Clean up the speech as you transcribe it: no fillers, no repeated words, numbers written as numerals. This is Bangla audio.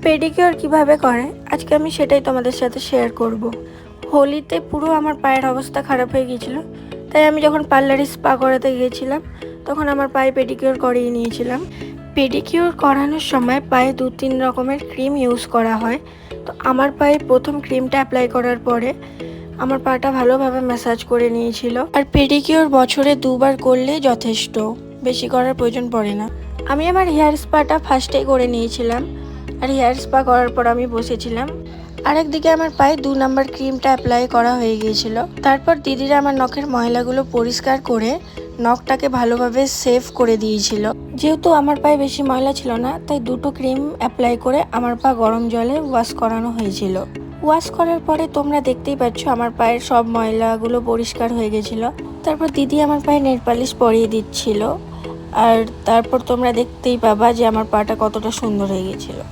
পেডিকিওর কিভাবে করে আজকে আমি সেটাই তোমাদের সাথে শেয়ার করব। হোলিতে পুরো আমার পায়ের অবস্থা খারাপ হয়ে গিয়েছিল, তাই আমি যখন পার্লারে স্পা করাতে গিয়েছিলাম তখন আমার পায়ে পেডিকিওর করিয়ে নিয়েছিলাম। পেডিকিওর করানোর সময় পায়ে 2-3 রকমের ক্রিম ইউজ করা হয়। তো আমার পায়ে প্রথম ক্রিমটা অ্যাপ্লাই করার পরে আমার পাটা ভালোভাবে ম্যাসাজ করে নিয়েছিল। আর পেডিকিওর বছরে 2বার করলেই যথেষ্ট, বেশি করার প্রয়োজন পড়ে না। আমি আমার হেয়ার স্পাটা ফার্স্টেই করে নিয়েছিলাম, আর হেয়ার স্পা করার পর আমি বসেছিলাম। আরেকদিকে আমার পায়ে 2 নাম্বার ক্রিমটা অ্যাপ্লাই করা হয়ে গিয়েছিল। তারপর দিদিরা আমার নখের ময়লাগুলো পরিষ্কার করে নখটাকে ভালোভাবে সেভ করে দিয়েছিল। যেহেতু আমার পায়ে বেশি ময়লা ছিল না, তাই 2টো ক্রিম অ্যাপ্লাই করে আমার পা গরম জলে ওয়াশ করানো হয়েছিল। ওয়াশ করার পরে তোমরা দেখতেই পাচ্ছ আমার পায়ের সব ময়লাগুলো পরিষ্কার হয়ে গেছিলো। তারপর দিদি আমার পায়ে নেল পালিশ পরিয়ে দিচ্ছিল, আর তারপর তোমরা দেখতেই পাবা যে আমার পাটা কতটা সুন্দর হয়ে গেছিলো।